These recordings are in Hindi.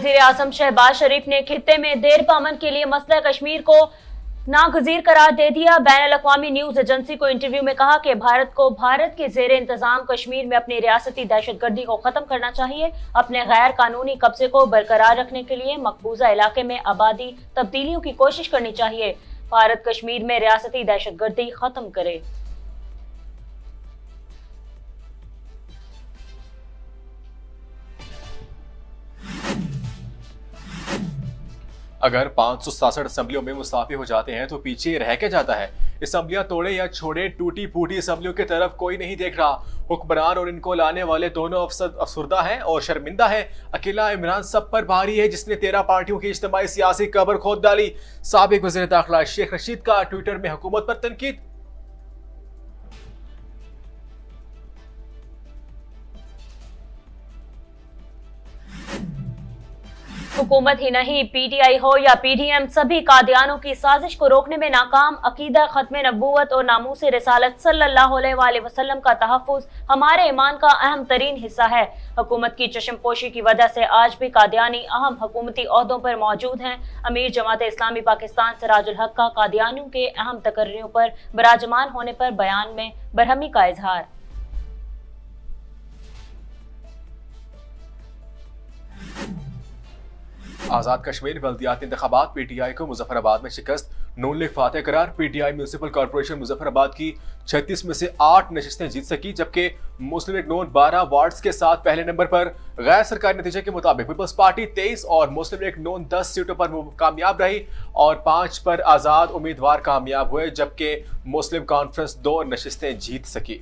वजीर आजम शहबाज शरीफ ने खित्ते में देर पामन के लिए मसला कश्मीर को नागजीर करार दे दिया। बैनुल-अक़वामी न्यूज एजेंसी को इंटरव्यू में कहा कि भारत को भारत के जेर इंतजाम कश्मीर में अपनी रियासती दहशतगर्दी को खत्म करना चाहिए। अपने गैर कानूनी कब्जे को बरकरार रखने के लिए मकबूजा इलाके में आबादी तब्दीलियों की कोशिश करनी चाहिए। भारत कश्मीर में रियासती दहशतगर्दी खत्म करे। अगर 567 असम्बलियों में मुस्ताफी हो जाते हैं तो पीछे रह के जाता है। असम्बलियां तोड़े या छोड़े, टूटी फूटी असम्बलियों की तरफ कोई नहीं देख रहा। हुक्मरान और इनको लाने वाले दोनों अफसरदा हैं और शर्मिंदा है। अकेला इमरान सब पर भारी है जिसने 13 पार्टियों की इज्तिमाई सियासी कब्र खोद डाली। साबिक वज़ीर दाखिला शेख रशीद का ट्विटर में हुकूमत पर तनकीद। हुकूमत ही नहीं, पीटीआई हो या पीडीएम, सभी कादियानों की साजिश को रोकने में नाकाम। अकीदा, खत्म नबूवत और नामूस रिसालत सल्लल्लाहु अलैहि वसल्लम का तहफ़्फ़ुज़ हमारे ईमान का अहम तरीन हिस्सा है। हुकूमत की चश्मपोशी की वजह से आज भी कादियानी अहम हुकूमती ओहदों पर मौजूद हैं। अमीर जमात इस्लामी पाकिस्तान सिराजुल हक का कादियानियों के अहम तकर्रियों पर बराजमान होने पर बयान में बरहमी का इजहार। आजाद कश्मीर बल्दियाती इंतखाबात, पीटीआई को मुजफ्फराबाद में शिकस्त, नून लीग फातेह करार। पीटीआई म्यूनिसिपल कॉर्पोरेशन मुजफ्फराबाद की 36 में से 8 नशिस्तें जीत सकी, जबकि मुस्लिम लीग नून 12 वार्ड्स के साथ पहले नंबर पर। गैर सरकारी नतीजे के मुताबिक पीपल्स पार्टी 23 और मुस्लिम लीग नून 10 सीटों पर कामयाब रही और 5 पर आजाद उम्मीदवार कामयाब हुए, जबकि मुस्लिम कॉन्फ्रेंस 2 नशिस्तें जीत सकी।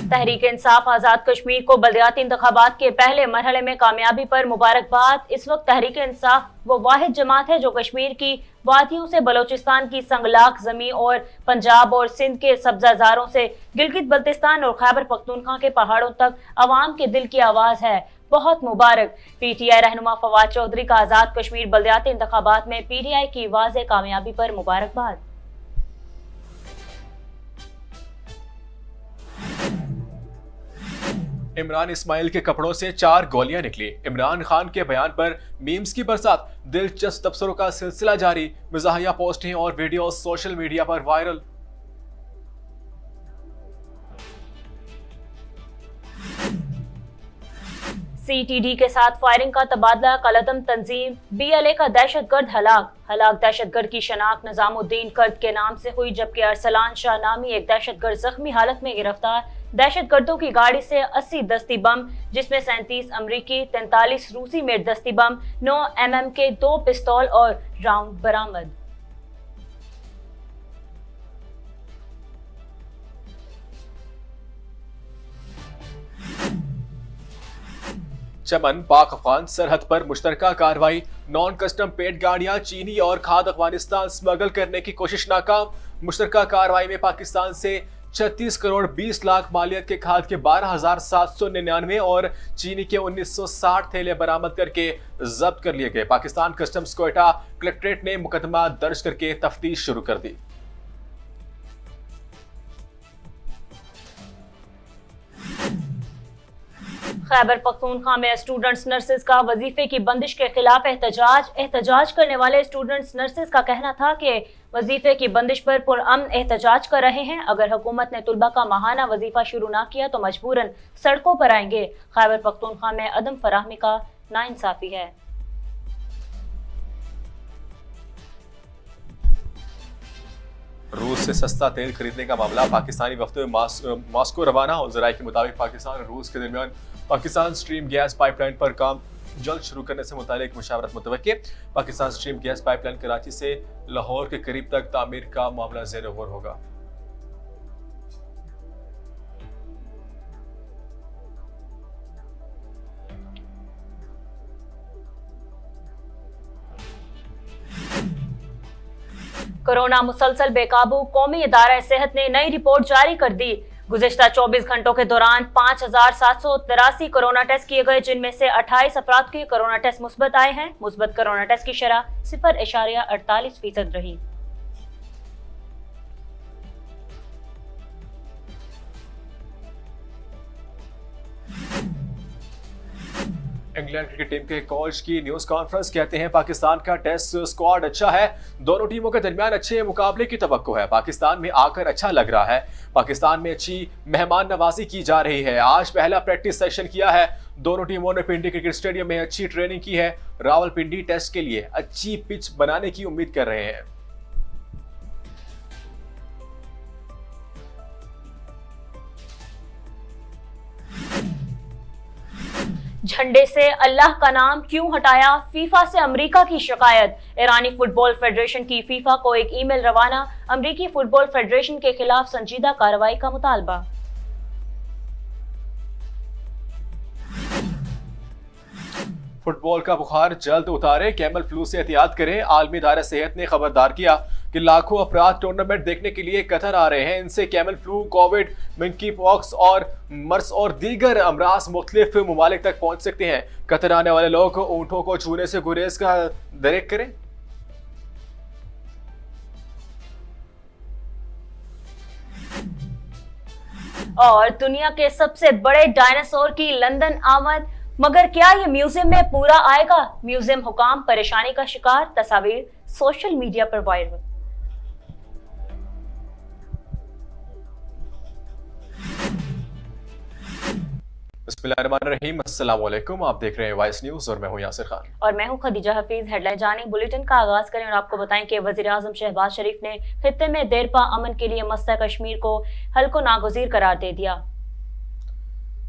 तहरीक इंसाफ आजाद कश्मीर को बल्दियाती इंतखाबात के पहले मरहले में कामयाबी पर मुबारकबाद। इस वक्त तहरीक इंसाफ वो वाहिद जमात है जो कश्मीर की वादियों से बलोचिस्तान की संगलाक जमी और पंजाब और सिंध के सब्जाजारों से गिलगित बल्तिस्तान और खैबर पख्तूनख्वा के पहाड़ों तक अवाम के दिल की आवाज है। बहुत मुबारक। पीटीआई रहनुमा फवाद चौधरी का आजाद कश्मीर बल्दियाती इंतखाबात में पीटीआई की वाज़ेह कामयाबी पर मुबारकबाद। इमरान इस्माइल के कपड़ों से 4 गोलियां निकली। इमरान खान के बयान पर मीम्स की बरसात, दिलचस्प तबसरों का सिलसिला जारी। मज़ाहिया पोस्टें और वीडियो सोशल मीडिया पर वायरल। सीटीडी के साथ फायरिंग का तबादला, कलदम तंजीम बीएलए का दहशतगर्द हलाक दहशतगर्द की शनाख्त निजामुद्दीन कर्द के नाम से हुई, जबकि अरसलान शाह नामी एक दहशतगर्द जख्मी हालत में गिरफ्तार। दहशतगर्दों की गाड़ी से 80 दस्ती बम, जिसमें 37 अमरीकी, 43 रूसी मेड दस्ती बम, 9 mm के 2 पिस्तौल और राउंड बरामद। चमन पाक अफगान सरहद पर मुश्तरका कार्रवाई। नॉन कस्टम पेट गाड़ियां चीनी और खाद अफगानिस्तान स्मगल करने की कोशिश नाकाम। मुश्तरका कार्रवाई में पाकिस्तान से 36 करोड़ 20 लाख मालियत के खाद के 12,799 और चीनी के 1960 थैले बरामद करके जब्त कर लिए गए। पाकिस्तान कस्टम्स क्वेटा कलेक्ट्रेट ने मुकदमा दर्ज करके तफ्तीश शुरू कर दी। खैबर पख्तूनख्वा में स्टूडेंट्स नर्सेज का वजीफे की बंदिश के खिलाफ एहतजाज करने वाले स्टूडेंट्स नर्सेज का कहना था कि वजीफे की बंदिश पर पुरअमन एहतजाज कर रहे हैं। अगर हुकूमत ने तुलबा का माहाना वजीफा शुरू ना किया तो मजबूरन सड़कों पर आएंगे। खैबर पख्तूनख्वा में अदम फराहमी का नाइंसाफी है। रूस से सस्ता तेल खरीदने का मामला, पाकिस्तानी वफ्द में मॉस्को रवाना। और ज़राए के मुताबिक पाकिस्तान और रूस के दरमियान पाकिस्तान स्ट्रीम गैस पाइपलाइन पर काम जल्द शुरू करने से मुतालिक मुशावरत मुतवक्के। Pakistan stream gas pipeline Karachi से लाहौर के करीब तक तामीर का मामला ज़ेर गौर होगा। कोरोना मुसलसल बेकाबू, कौमी इदारा सेहत ने नई रिपोर्ट जारी कर दी। गुज़िश्ता 24 घंटों के दौरान 5,783 कोरोना टेस्ट किए गए, जिनमें से 28 अफराद के कोरोना टेस्ट मुस्बत आए हैं। मुस्बत कोरोना टेस्ट की शरह 0.48% रही। इंग्लैंड क्रिकेट टीम के कोच की न्यूज कॉन्फ्रेंस कहते हैं पाकिस्तान का टेस्ट स्क्वाड अच्छा है, दोनों टीमों के दरमियान अच्छे मुकाबले की तवक्को है, पाकिस्तान में आकर अच्छा लग रहा है, पाकिस्तान में अच्छी मेहमान नवाजी की जा रही है। आज पहला प्रैक्टिस सेशन किया है, दोनों टीमों ने पिंडी क्रिकेट स्टेडियम में अच्छी ट्रेनिंग की है। रावलपिंडी टेस्ट के लिए अच्छी पिच बनाने की उम्मीद कर रहे हैं। झंडे से अल्लाह का नाम क्यों हटाया, फीफा से अमेरिका की शिकायत। ईरानी फुटबॉल फेडरेशन की फीफा को एक ईमेल रवाना, अमेरिकी फुटबॉल फेडरेशन के खिलाफ संजीदा कार्रवाई का मुतालबा। फुटबॉल का बुखार जल्द उतारे, कैमल फ्लू से एहतियात करें। आलमी इदारा सेहत ने खबरदार किया कि लाखों अफराद टूर्नामेंट देखने के लिए कतर आ रहे हैं, इनसे camel flu, Covid, monkey pox और मर्स और दीगर अमराज मुख्तलिफ ममालिक तक पहुंच सकते हैं। कतर आने वाले लोग ऊंटों को छूने से गुरेज का दरेक करें। और दुनिया के सबसे बड़े डायनासोर की लंदन आमद, मगर क्या ये म्यूजियम में पूरा आएगा? म्यूजियम हुकाम परेशानी का शिकार, तस्वीर सोशल मीडिया पर वायरल। बिस्मिल्लाहिर्रहमानिर्रहीम, अस्सलाम वालेकुम। आप देख रहे हैं वाइस न्यूज और मैं हूं यासिर खान। और मैं हूं खदीजा हफीज। हेडलाइन जाने बुलेटिन का आगाज करें और आपको बताएं कि वजीर आजम शहबाज शरीफ ने खित्ते में देरपा अमन के लिए मसला कश्मीर को हल्को नागुज़ीर करार दे दिया।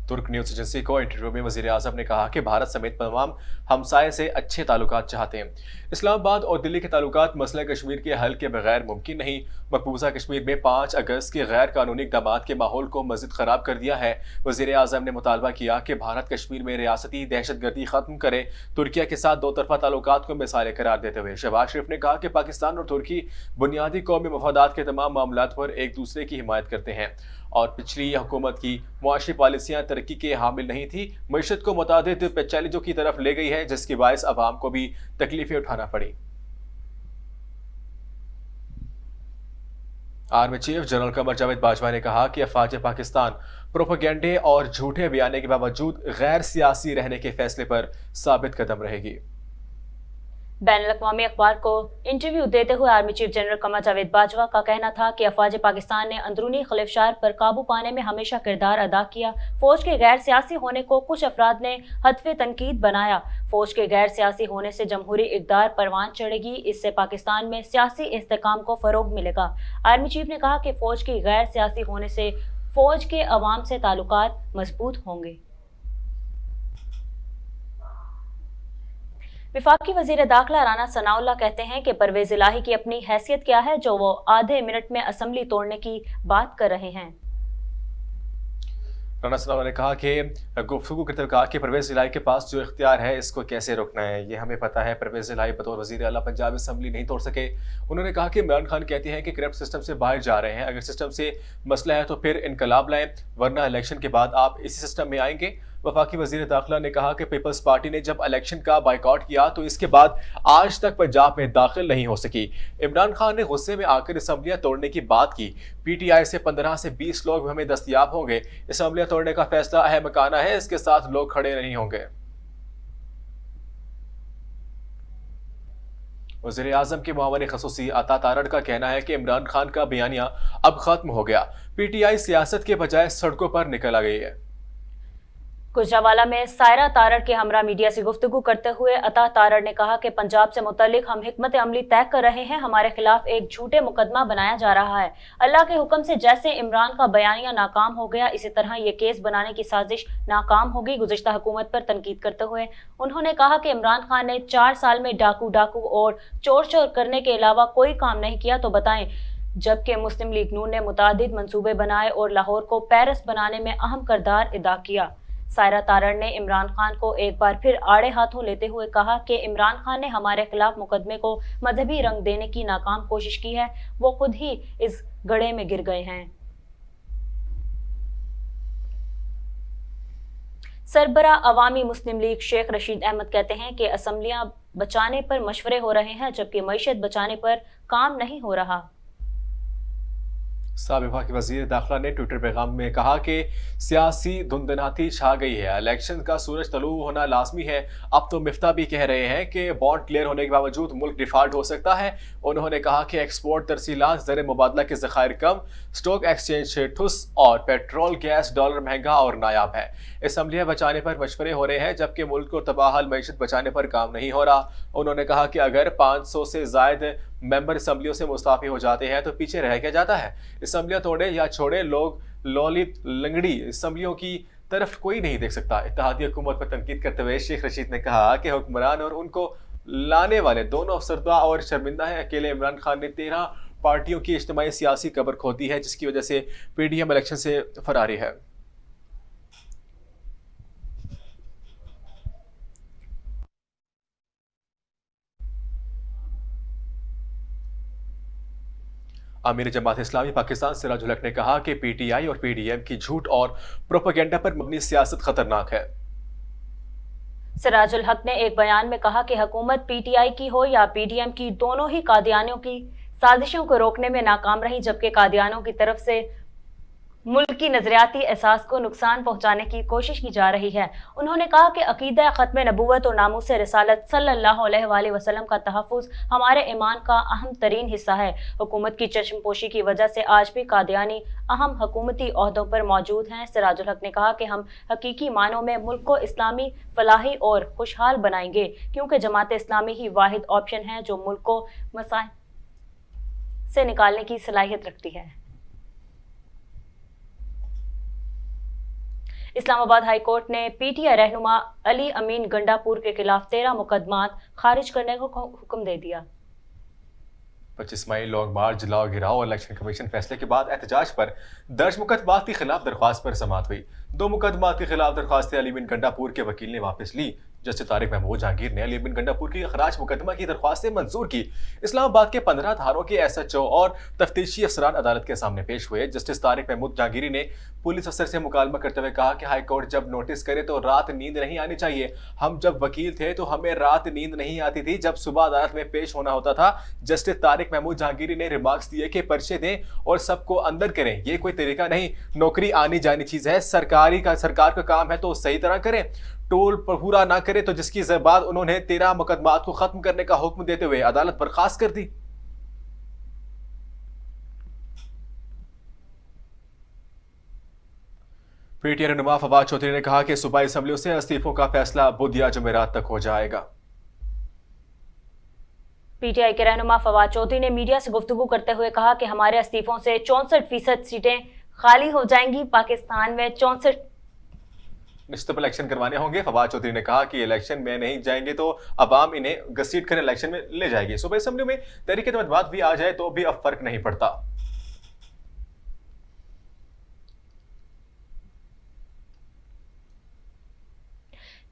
तुर्क न्यूज एजेंसी को इंटरव्यू में वजीर आजम ने कहा कि भारत समेत तमाम हमसाये से अच्छे ताल्लुकात चाहते हैं। इस्लामाबाद और दिल्ली के ताल्लुकात मसला कश्मीर के हल के बगैर मुमकिन नहीं। मकबूजा कश्मीर में 5 अगस्त के गैर कानूनी इक़दामात के माहौल को मज़ीद ख़राब कर दिया है। वजीर आजम ने मुतालबा किया कि भारत कश्मीर में रियासती दहशतगर्दी खत्म करे। तुर्किया के साथ 2 तरफ़ा ताल्लुकात को मिसाल करार देते हुए शहबाज शरीफ ने कहा कि पाकिस्तान और तुर्की बुनियादी कौमी मफादात के तमाम मामलात पर एक दूसरे की हिमायत करते हैं और पिछली हुकूमत की मुआशी पॉलिसियां तरक्की के हामिल नहीं थी, मईशत को मुतादिद चैलेंजों की तरफ ले गई है, जिसकी बायस अवाम को भी तकलीफें उठाना पड़ी। Army chief general Qamar Javed Bajwa ने कहा कि अफवाज पाकिस्तान प्रोपेगेंडे और झूठे बयाने के बावजूद गैर सियासी रहने के फैसले पर साबित कदम रहेगी। बैनुल-अक़वामी अखबार को इंटरव्यू देते हुए army chief general Qamar Javed Bajwa का कहना था कि अफवाज पाकिस्तान ने अंदरूनी खलिफशार पर काबू पाने में हमेशा किरदार अदा किया। फौज के गैर सियासी होने को कुछ अफराद ने हदफ तनकीद बनाया। फौज के गैर सियासी होने से जमहूरी इक़दार परवान चढ़ेगी, इससे पाकिस्तान में सियासी इस्तेकाम को फरोग मिलेगा। आर्मी चीफ ने कहा कि फौज की गैर सियासी होने से फौज के अवाम से ताल्लुकात मजबूत होंगे। विफाकी वजीर दाखिला राना सनाउल्लाह कहते हैं कि परवेज इलाही की अपनी हैसियत क्या है जो वो आधे मिनट में असेंबली तोड़ने की बात कर रहे हैं। राना सनाउल्लाह ने कहा कि गुफ्तगू करते हुए कहा कि परवेज इलाही के पास जो इख्तियार है इसको कैसे रोकना है ये हमें पता है। परवेज इलाही बतौर वजीर आला पंजाब असेंबली नहीं तोड़ सके। उन्होंने कहा कि इमरान खान कहते हैं कि करप्ट सिस्टम से बाहर जा रहे हैं, अगर सिस्टम से मसला है तो फिर इनकलाब लाएं, वरना इलेक्शन के बाद आप इसी सिस्टम में आएंगे। वफाकी वजीर दाखिला ने कहा कि पीपल्स पार्टी ने जब इलेक्शन का बाइकआउट किया तो इसके बाद आज तक पंजाब में दाखिल नहीं हो सकी। इमरान खान ने गुस्से में आकर असम्बलियां तोड़ने की बात की। पीटीआई से 15 से 20 लोग हमें दस्तयाब होंगे। असम्बलियां तोड़ने का फैसला अहमकाना है, इसके साथ लोग खड़े नहीं होंगे। वज़ीर आज़म के मुआविन ख़ुसूसी अता तारड़ का कहना है कि इमरान खान का बयानिया अब खत्म हो गया। पीटीआई सियासत के बजाय सड़कों पर निकल आ गई है। गुजरावाला में सायरा तारड़ के हमरा मीडिया से गुफ्तगू करते हुए अता तारड़ ने कहा कि पंजाब से मुतल्लिक हम हिकमत अमली तय कर रहे हैं, हमारे खिलाफ एक झूठे मुकदमा बनाया जा रहा है। अल्लाह के हुक्म से जैसे इमरान का बयानिया नाकाम हो गया, इसी तरह ये केस बनाने की साजिश नाकाम होगी। गुज़िश्ता हुकूमत पर तनकीद करते हुए उन्होंने कहा कि इमरान खान ने 4 साल में डाकू और चोर करने के अलावा कोई काम नहीं किया तो बताएं, जबकि मुस्लिम लीग नून ने मुतादिद मंसूबे बनाए और लाहौर को पेरिस बनाने में अहम किरदार अदा किया। सायरा तारड़ ने इमरान खान को एक बार फिर आड़े हाथों लेते हुए कहा कि इमरान खान ने हमारे खिलाफ मुकदमे को मजहबी रंग देने की नाकाम कोशिश की है, वो खुद ही इस गड्ढे में गिर गए हैं। सरबरा अवामी मुस्लिम लीग शेख रशीद अहमद कहते हैं कि असम्बलियां बचाने पर मशवरे हो रहे हैं, जबकि मईशत बचाने पर काम नहीं हो रहा। साबिक़ वफाकी वज़ीर दाखिला ने ट्विटर पैगाम में कहा कि सियासी धुंधनाती छा गई है, इलेक्शन का सूरज तलू होना लाजमी है। अब तो मिफ्ता भी कह रहे हैं कि बॉन्ड क्लियर होने के बावजूद मुल्क डिफॉल्ट हो सकता है। उन्होंने कहा कि एक्सपोर्ट तरसीलात, ज़र मुबादला के ज़खायर कम, स्टॉक एक्सचेंज ठुस और पेट्रोल गैस डॉलर महंगा और नायाब है। असम्बलियाँ बचाने पर मशवरे हो रहे हैं जबकि मुल्क को तबाहल मईशत बचाने पर काम नहीं हो रहा। उन्होंने कहा कि अगर 500 से ज़ायद मेंबर असम्बलियों से मुस्ताफी हो जाते हैं तो पीछे रह क्या जाता है। असम्बलियाँ तोड़े या छोड़े, लोग लौलित लंगड़ी असम्बलियों की तरफ कोई नहीं देख सकता। इत्तेहादी हुकूमत पर तनकीद करते हुए शेख रशीद ने कहा कि हुक्मरान और उनको लाने वाले दोनों अफसरदा और शर्मिंदा है। अकेले इमरान खान ने 13 पार्टियों की इज्तिमाई सियासी कबर खोदी है, जिसकी वजह से PDM इलेक्शन से फरारी है। आमिर जमात इस्लामी पाकिस्तान सिराजुल हक ने कहा कि PTI और PDM की झूठ और प्रोपेगेंडा पर मबनी सियासत खतरनाक है। सिराजुल हक ने एक बयान में कहा कि हुकूमत PTI की हो या PDM की, दोनों ही कादियानियों की साजिशों को रोकने में नाकाम रही, जबकि कादियानों की तरफ से मुल्क की नजरियाती एहसास को नुकसान पहुंचाने की कोशिश की जा रही है। उन्होंने कहा कि अकीदा ख़त्म नबूवत और नामूस रिसालत सल्लल्लाहु अलैहि वसल्लम का तहफ़्फ़ुज़ हमारे ईमान का अहम तरीन हिस्सा है। हुकूमत की चश्मपोशी की वजह से आज भी कादियानी अहम हुकूमती ओहदों पर मौजूद हैं। सिराजुल हक ने कहा कि हम हकीकी मानों में मुल्क को इस्लामी फलाही और खुशहाल बनाएंगे, क्योंकि जमात इस्लामी ही वाहिद ऑप्शन है जो मुल्क को मसाइल से निकालने की सलाहियत रखती है। इस्लामाबाद हाई कोर्ट ने PTI रहनुमा अली अमीन गंडापुर के खिलाफ 13 मुकदमात खारिज करने को हुक्म दे दिया। 25 मई लॉन्ग मार्च, जलाओ गिराओ और इलेक्शन कमीशन फैसले के बाद एहतजाज पर दर्ज मुकदमात के खिलाफ दरख्वास्त पर समाअत हुई। 2 मुकदमात के खिलाफ दरख्वास्त अली बिन गंडापुर के वकील ने वापस ली। जस्टिस तारिक महमूद जहांगीर ने अली बिन गंडापुर की खराज मुकदमा की दरख्वास्त मंजूर की। इस्लामाबाद के 15 धारों के SHO और तफ्तीशी अफसरान अदालत के सामने पेश हुए। जस्टिस तारिक महमूद जहांगीरी ने पुलिस अफसर से मुकालमा करते हुए कहा कि हाई कोर्ट जब नोटिस करे तो रात नींद नहीं आनी चाहिए। हम जब वकील थे तो हमें रात नींद नहीं आती थी जब सुबह अदालत में पेश होना होता था। जस्टिस तारिक महमूद जहांगीरी ने रिमार्क्स दिए कि पर्चे दें और सबको अंदर करें, ये कोई तरीका नहीं। नौकरी आनी जानी चीज है, सरकार का काम है तो सही तरह करें, टोल पूरा ना करे। तो जिसकी बाद उन्होंने 13 मुकदमात को खत्म करने का हुक्म देते हुए अदालत बर्खास्त कर दी। PTI रहनुमा फवाद चौधरी ने कहा कि सूबाई असम्बलियों से इस्तीफों का फैसला बुध या जुमेरात तक हो जाएगा। PTI के रहनुमा फवाद चौधरी ने मीडिया से गुफ्तगू करते हुए कहा कि हमारे इस्तीफों से 64% सीटें खाली हो जाएंगी। पाकिस्तान में 64 मुस्तकिल इलेक्शन करवाने होंगे। फवाद चौधरी ने कहा कि इलेक्शन में नहीं जाएंगे तो अवाम इन्हें घसीट कर इलेक्शन में ले जाएगी। सूबाई असम्बली में तहरीक तमद्दुआत भी आ जाए तो भी अब फर्क नहीं पड़ता।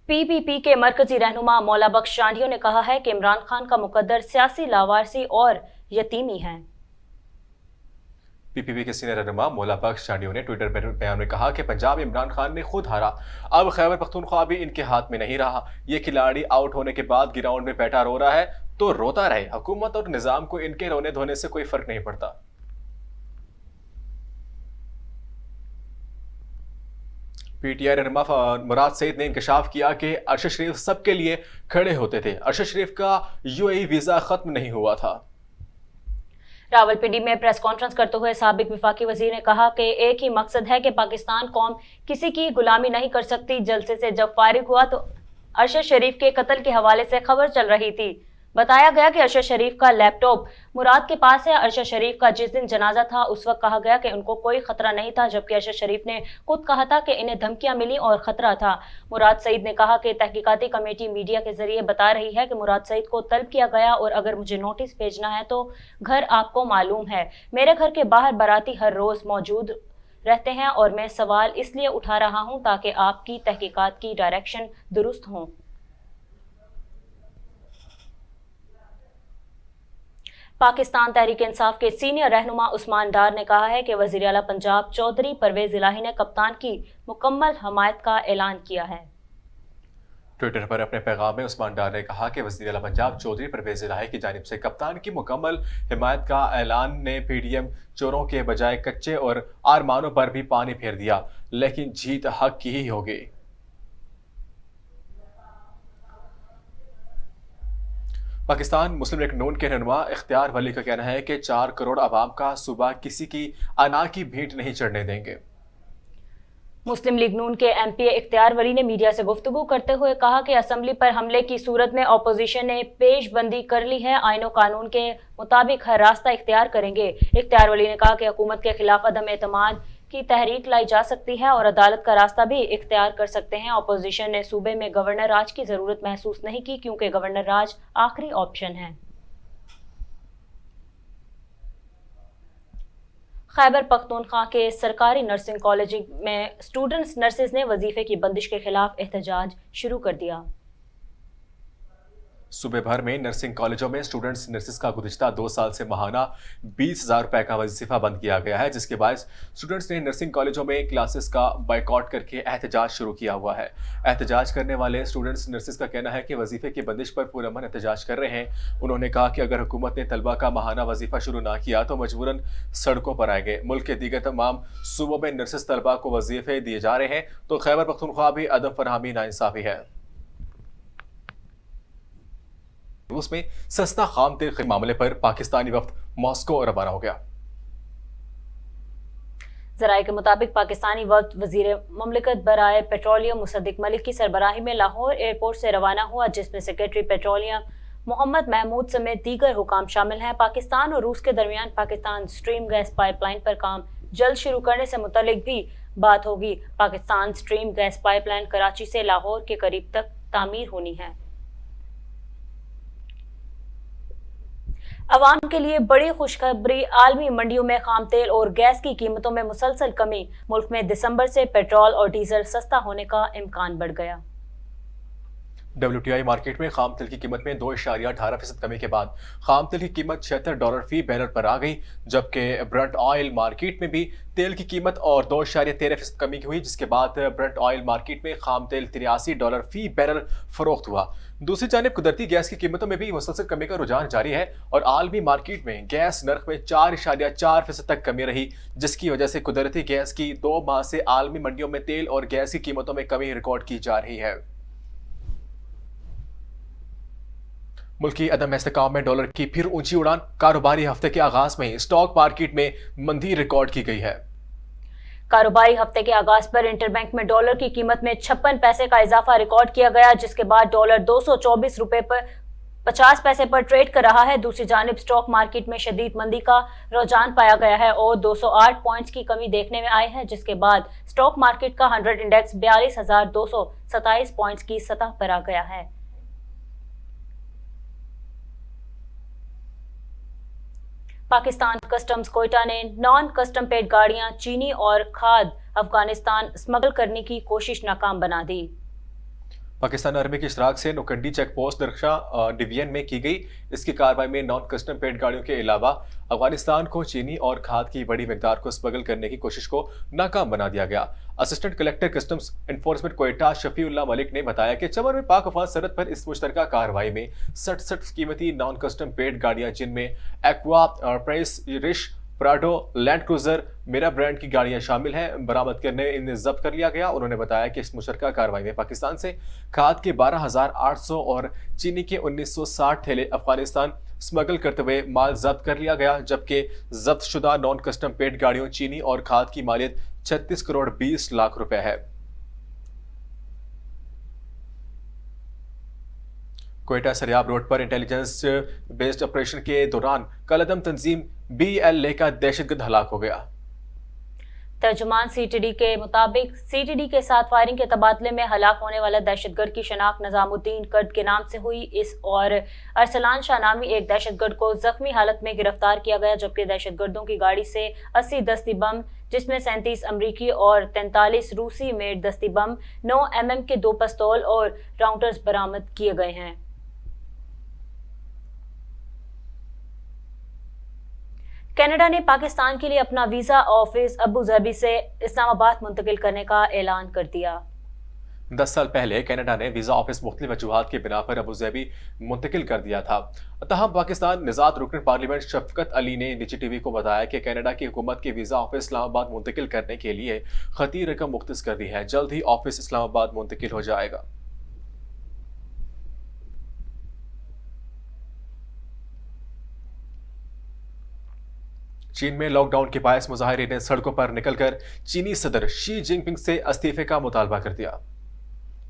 PPP के मरकजी रहनुमा मौला बख्श शांडियों ने कहा है कि इमरान खान का मुकद्दर सियासी लावारसी और यतीमी है। PPP के सीनियर रहनुमा मौला बख्श शांडियों ने ट्विटर पर बयान में कहा कि पंजाब इमरान खान ने खुद हारा, अब खैबर पख्तूनख्वा भी इनके हाथ में नहीं रहा। ये खिलाड़ी आउट होने के बाद ग्राउंड में बैठा रो रहा है तो रोता रहे, हुकूमत और निजाम को इनके रोने धोने से कोई फर्क नहीं पड़ता। PTI रहनुमा मुराद सईद ने इंकशाफ किया कि अरशद शरीफ सबके लिए खड़े होते थे। अरशद शरीफ का UAE वीजा खत्म नहीं हुआ था। रावलपिंडी में प्रेस कॉन्फ्रेंस करते हुए साबिक वफाकी वजीर ने कहा कि एक ही मकसद है कि पाकिस्तान कौम किसी की गुलामी नहीं कर सकती। जलसे से जब फारिग हुआ तो अरशद शरीफ के कत्ल के हवाले से खबर चल रही थी। बताया गया कि अरशद शरीफ का लैपटॉप मुराद के पास है। अरशद शरीफ का जिस दिन जनाजा था उस वक्त कहा गया कि उनको कोई खतरा नहीं था, जबकि अरशद शरीफ ने खुद कहा था कि इन्हें धमकियां मिली और खतरा था। मुराद सईद ने कहा कि तहकीकाती कमेटी मीडिया के जरिए बता रही है कि मुराद सईद को तलब किया गया और अगर मुझे नोटिस भेजना है तो घर आपको मालूम है, मेरे घर के बाहर बाराती हर रोज मौजूद रहते हैं और मैं सवाल इसलिए उठा रहा हूं ताकि आपकी तहकीकात की डायरेक्शन दुरुस्त हो। पाकिस्तान तहरीक इंसाफ के सीनियर रहनुमा उस्मान डार ने कहा है कि वज़ीर आला पंजाब चौधरी परवेज इलाही ने कप्तान की मुकम्मल हमायत का ऐलान किया है। ट्विटर पर अपने पैगाम में उस्मान डार ने कहा कि वज़ीर आला पंजाब चौधरी परवेज इलाही की जानिब से कप्तान की मुकम्मल हिमायत का ऐलान ने पीडीएम चोरों के बजाय कच्चे और आरमानों पर भी पानी फेर दिया, लेकिन जीत हक की ही होगी। पाकिस्तान मुस्लिम लीग नून के रहनुमा इख्तियार वली का कहना है कि 4 करोड़ आवाम का सूबा किसी की अना की भेंट नहीं चढ़ने देंगे। मुस्लिम लीग नून के एमपी इख्तियार वली ने मीडिया से गुफ्तगू करते हुए कहा कि असेंबली पर हमले की सूरत में अपोजिशन ने पेशबंदी कर ली है, आईन और कानून के मुताबिक हर रास्ता इख्तियार करेंगे। इख्तियार वली ने कहा कि हुकूमत के खिलाफ अदम एतमाद की तहरीक लाई जा सकती है और अदालत का रास्ता भी इख्तियार कर सकते हैं। अपोजिशन ने सूबे में गवर्नर राज की जरूरत महसूस नहीं की क्योंकि गवर्नर राज आखिरी ऑप्शन है। खैबर पख्तूनख्वा के सरकारी नर्सिंग कॉलेज में स्टूडेंट्स नर्सेज ने वजीफे की बंदिश के खिलाफ एहतजाज शुरू कर दिया। सूबे भर में नर्सिंग कॉलेजों में स्टूडेंट्स नर्सेज का गुज़िश्ता 2 साल से माहाना 20,000 रुपए का वजीफा बंद किया गया है, जिसके बाद स्टूडेंट्स ने नर्सिंग कॉलेजों में क्लासेस का बाइकआउट करके एहतजाज शुरू किया हुआ है। एहतजाज करने वाले स्टूडेंट्स नर्सेज का कहना है कि वजीफे की बंदिश पर पुरअमन एहतजाज कर रहे हैं। उन्होंने कहा कि अगर हुकूमत ने तलबा का माहाना वजीफा शुरू ना किया तो मजबूरन सड़कों पर आएंगे। मुल्क के दीगर तमाम सूबों में नर्सेज तलबा को वजीफे दिए जा रहे हैं तो खैबर पख्तूनख्वा भी अदम फरहमी नाइंसाफी है। रूस में सस्ता खाम तेल के मामले पर पाकिस्तानी वफ्द मॉस्को रवाना हो गया। ज़राए के मुताबिक पाकिस्तानी वफ्द वजीर ममलिकत बराए पेट्रोलियम मुसद्दिक मलिक की सरबराही में लाहौर एयरपोर्ट से रवाना हुआ, जिसमें सेक्रेटरी पेट्रोलियम मोहम्मद महमूद समेत दीगर हुकाम शामिल हैं। पाकिस्तान और रूस के दरमियान पाकिस्तान स्ट्रीम गैस पाइपलाइन पर काम जल्द शुरू करने से मुतल्लिक भी बात होगी। Pakistan stream gas pipeline Karachi से लाहौर के करीब तक तामीर होनी है। अवाम के लिए बड़ी खुशखबरी, आलमी मंडियों में खाम तेल और गैस की कीमतों में मुसलसल कमी। मुल्क में दिसंबर से पेट्रोल और डीजल सस्ता होने का इम्कान बढ़ गया। WTI मार्केट में खाम तेल की कीमत में 2.18% कमी के बाद खाम तेल की कीमत $76 फी बैरल पर आ गई, जबकि ब्रेंट ऑयल मार्केट में भी तेल की कीमत और 2.13% कमी की हुई, जिसके बाद ब्रेंट ऑयल मार्केट में खाम तेल $83 फी बैरल फरोख्त हुआ। दूसरी जानिब कुदरती गैस की कीमतों में भी मुसलसल कमी का रुझान जारी है और आलमी मार्केट में गैस नर्ख में 4.4% तक कमी रही, जिसकी वजह से कुदरती गैस की 2 माह से आलमी मंडियों में तेल और गैस की कीमतों में कमी रिकॉर्ड की जा रही है। मुल्की अदम इस्तेहकाम में डॉलर की फिर ऊंची उड़ान, कारोबारी हफ्ते के आगाज में स्टॉक मार्केट में मंदी रिकॉर्ड की गई है। कारोबारी हफ्ते के आगाज पर इंटरबैंक में डॉलर की कीमत में 56 पैसे का इजाफा रिकॉर्ड किया गया, जिसके बाद डॉलर 224 रुपए पर 50 पैसे पर ट्रेड कर रहा है। दूसरी जानिब स्टॉक मार्केट में शदीद मंदी का रुझान पाया गया है और 208 पॉइंट्स की कमी देखने में आई है, जिसके बाद स्टॉक मार्केट का 100 इंडेक्स 42,227 पॉइंट्स की सतह पर आ गया है। पाकिस्तान कस्टम्स कोयटा ने नॉन कस्टम पेड गाड़ियां, चीनी और खाद अफगानिस्तान स्मगल करने की कोशिश नाकाम बना दी। पाकिस्तान आर्मी की इशराक से नौकंडी चेक पोस्ट दरक्षा डिवीजन में की गई इसकी कार्रवाई में नॉन कस्टम पेड गाड़ियों के अलावा अफगानिस्तान को चीनी और खाद की बड़ी मिकदार को स्मगल करने की कोशिश को नाकाम बना दिया गया। Assistant collector customs enforcement Quetta Shafiullah Malik ने बताया कि चमन में पाक अफगान सरहद पर इस मुश्तरका कार्रवाई में 67 कीमती नॉन कस्टम पेड गाड़ियां, जिनमें Aqua, Prius, Rush, Prado, Land Cruiser, Mira brand की गाड़ियां शामिल हैं, बरामद करने इन्हें जब्त कर लिया गया। उन्होंने बताया कि इस मुशतरका कार्रवाई में पाकिस्तान से खाद के 12,800 और चीनी के 1960 थैले अफगानिस्तान स्मगल करते हुए माल जब्त कर लिया गया, जबकि जब्त शुदा नॉन कस्टम पेड गाड़ियों, चीनी और खाद की मालियत 36 करोड़ 20 लाख रुपए है। कोयटा सरियाब रोड पर इंटेलिजेंस बेस्ड ऑपरेशन के दौरान कलअदम तंजीम BLA का दहशतगर्द हलाक हो गया। तर्जुमान CTD के मुताबिक CTD के साथ फायरिंग के तबादले में हलाक होने वाला दहशतगर्द की शनाख्त निजामुद्दीन कर्द के नाम से हुई। इस और अरसलान शाह नामी एक दहशतगर्द को जख्मी हालत में गिरफ्तार किया गया, जबकि दहशतगर्दों की गाड़ी से 80 दस्ती बम, जिसमें 37 अमरीकी और 43 रूसी मेड दस्ती बम, 9 mm के 2 पिस्तौल और राउंडर्स बरामद किए गए हैं। कनाडा ने पाकिस्तान के लिए अपना वीजा ऑफिस अबू धाबी से इस्लामाबाद मुंतकिल करने का ऐलान कर दिया। 10 साल पहले कनाडा ने वीजा ऑफिस मुख्तलिफ वजूहात की बिना पर अबूजहबी मुंतकिल कर दिया था। तहम पाकिस्तान निजात रुकन पार्लियामेंट शफकत अली ने निजी टीवी को बताया कि कनाडा की हुकूमत की वीजा ऑफिस इस्लामाबाद मुंतकिल करने के लिए खती रकम मुख्तस कर दी है। जल्द ही ऑफिस इस्लामाबाद मुंतकिल हो जाएगा। चीन में लॉकडाउन के बायस मुजाहिरीन ने सड़कों पर निकलकर चीनी सदर शी जिनपिंग से इस्तीफे का मुतालबा कर दिया।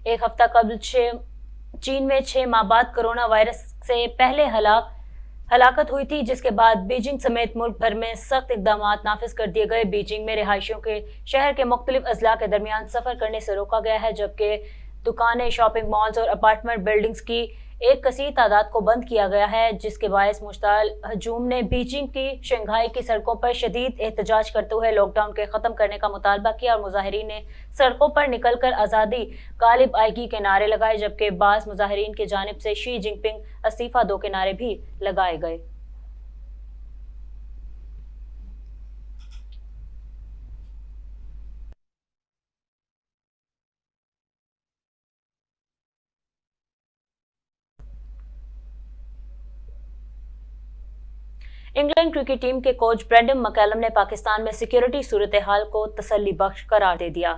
एक हफ्ता कबल चीन में 6 माह बाद कोरोना वायरस से पहले हलाकत हुई थी, जिसके बाद बीजिंग समेत मुल्क भर में सख्त इकदाम नाफिज कर दिए गए। बीजिंग में रिहायशियों के शहर के मुख्तलिफ अजला के दरमियान सफर करने से रोका गया है, जबकि दुकानें, शॉपिंग मॉल्स और अपार्टमेंट बिल्डिंग्स की एक कसीर तादाद को बंद किया गया है, जिसके बायस मुश्ताल हजूम ने बीजिंग की शंघाई की सड़कों पर शदीद एहतजाज करते हुए लॉकडाउन के ख़त्म करने का मुतालबा किया और मुजाहिरीन ने सड़कों पर निकलकर आज़ादी गालिब आएगी के नारे लगाए, जबकि बाज़ मुजाहिरीन की जानिब से शी जिनपिंग इस्तीफा दो के नारे भी लगाए गए। इंग्लैंड क्रिकेट टीम के कोच ब्रेंडन मैकलम ने पाकिस्तान में सिक्योरिटी सूरत हाल को तसल्ली बख्श करार दे दिया।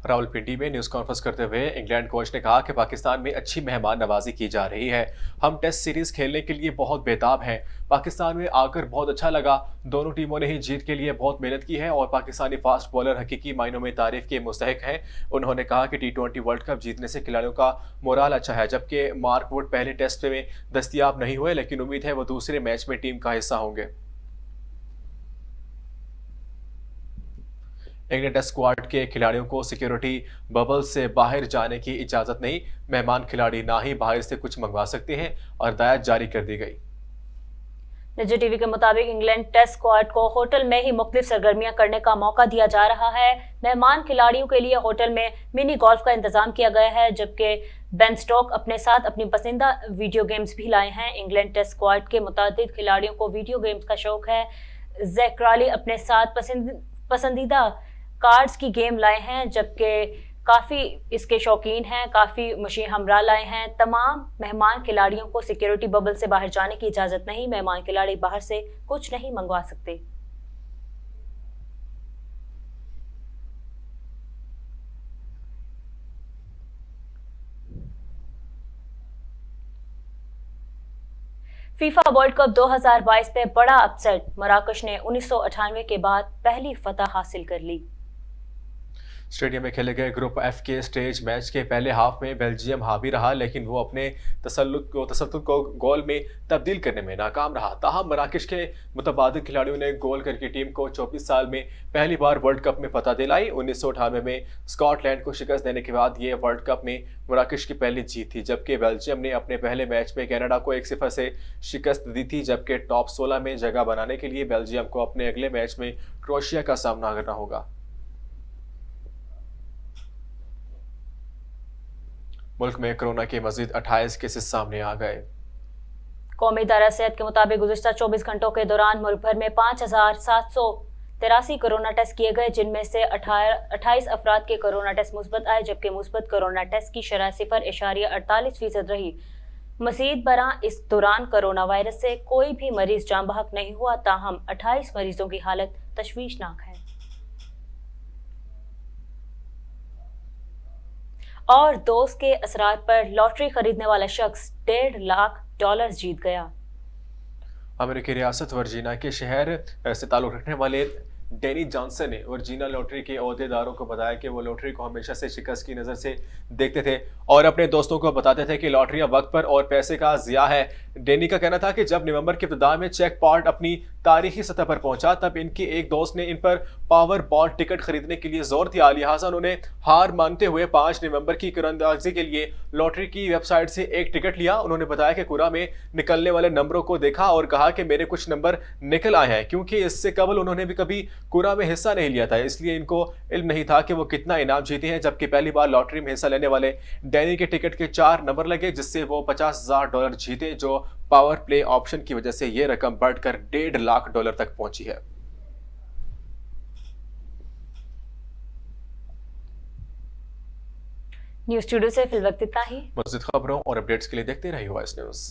रावलपिंडी में न्यूज़ कॉन्फ्रेंस करते हुए इंग्लैंड कोच ने कहा कि पाकिस्तान में अच्छी मेहमान नवाजी की जा रही है। हम टेस्ट सीरीज खेलने के लिए बहुत बेताब हैं। पाकिस्तान में आकर बहुत अच्छा लगा। दोनों टीमों ने ही जीत के लिए बहुत मेहनत की है और पाकिस्तानी फास्ट बॉलर हकीकी मायनों में तारीफ के मुस्तहिक हैं। उन्होंने कहा कि T20 वर्ल्ड कप जीतने से खिलाड़ियों का मोराल अच्छा है, जबकि मार्क वुड पहले टेस्ट में दस्तियाब नहीं हुए, लेकिन उम्मीद है वो दूसरे मैच में टीम का हिस्सा होंगे। इंग्लैंड टेस्ट स्क्वाड के खिलाड़ियों को सिक्योरिटी बबल से बाहर जाने की इजाजत नहीं। मेहमान खिलाड़ी ना ही बाहर से कुछ मंगवा सकते हैं और हिदायत जारी कर दी गई। निजी टीवी के मुताबिक इंग्लैंड टेस्ट स्क्वाड को होटल में ही मुख्तलिफ सरगर्मियां करने का मौका दिया जा रहा है। मेहमान खिलाड़ियों के लिए होटल में मिनी गोल्फ का इंतजाम किया गया है, जबकि बेन स्टोक अपने साथ अपनी पसंदीदा वीडियो गेम्स भी लाए हैं। इंग्लैंड टेस्ट स्क्वाड के मुतादिद खिलाड़ियों को वीडियो गेम्स का शौक है। जैक क्रॉली अपने साथ पसंदीदा कार्ड्स की गेम लाए हैं, जबकि काफ़ी इसके शौकीन हैं। काफ़ी मशीन हमरा लाए हैं। तमाम मेहमान खिलाड़ियों को सिक्योरिटी बबल से बाहर जाने की इजाज़त नहीं। मेहमान खिलाड़ी बाहर से कुछ नहीं मंगवा सकते। फीफा वर्ल्ड कप 2022 में बड़ा अपसेट। मराकश ने 1998 के बाद पहली फतह हासिल कर ली। स्टेडियम में खेले गए ग्रुप एफ के स्टेज मैच के पहले हाफ में बेल्जियम हावी रहा, लेकिन वो अपने तसल्लुत को गोल में तब्दील करने में नाकाम रहा। ताहम मराकश के मुतबादिल खिलाड़ियों ने गोल करके टीम को 24 साल में पहली बार वर्ल्ड कप में फतह दिलाई। 1998 में स्कॉटलैंड को शिकस्त देने के बाद ये वर्ल्ड कप में मराकश की पहली जीत थी, जबकि बेल्जियम ने अपने पहले मैच में कनाडा को 1-0 से शिकस्त दी थी। जबकि टॉप 16 में जगह बनाने के लिए बेल्जियम को अपने अगले मैच में क्रोएशिया का सामना करना होगा। मुल्क में कोरोना के मजीद 28 केसेस सामने आ गए। कौमी इदारा सेहत के मुताबिक गुज़िश्ता 24 घंटों के दौरान मुल्क भर में 5,783 कोरोना टेस्ट किए गए, जिनमें से 28 अफराद के कोरोना टेस्ट मुस्बत आए, जबकि मुस्बत कोरोना टेस्ट की शरह 0.48% रही। मज़ीद बरआं इस दौरान कोरोना वायरस से कोई भी मरीज जान बहक नहीं हुआ। ताहम 28 मरीजों की हालत तशवीशनाक है। और दोस्त के असरार पर लॉटरी खरीदने वाला शख्स $1.5 लाख जीत गया। अमेरिकी रियासत वर्जीनिया के शहर से ताल्लुक रखने वाले डैनी जॉनसन ने वर्जीनिया लॉटरी के अहदेदारों को बताया कि वो लॉटरी को हमेशा से शिकस्त की नज़र से देखते थे और अपने दोस्तों को बताते थे कि लॉटरियां वक्त पर और पैसे का ज़िया है। डैनी का कहना था कि जब नवंबर के इब्तिदा में चेकपॉट अपनी तारीखी सतह पर पहुंचा, तब इनके एक दोस्त ने इन पर पावर बॉल टिकट खरीदने के लिए जोर दिया। लिहाजा उन्होंने हार मानते हुए 5 नवंबर की कुरानंदाजी के लिए लॉटरी की वेबसाइट से एक टिकट लिया। उन्होंने बताया कि कुरा में निकलने वाले नंबरों को देखा और कहा कि मेरे कुछ नंबर निकल आए हैं। क्योंकि इससे कबल उन्होंने भी कभी कुरा में हिस्सा नहीं लिया था, इसलिए इनको इल्म नहीं था कि वो कितना इनाम जीते हैं। जबकि पहली बार लॉटरी में हिस्सा लेने वाले डैनी के टिकट के 4 नंबर लगे, जिससे वो $50,000 जीते, जो पावर प्ले ऑप्शन की वजह से यह रकम बढ़कर $1.5 लाख तक पहुंची है। न्यूज स्टूडियो से फिल वक्त इतना ही। मज़ीद खबरों और अपडेट्स के लिए देखते रहिए वॉइस न्यूज़।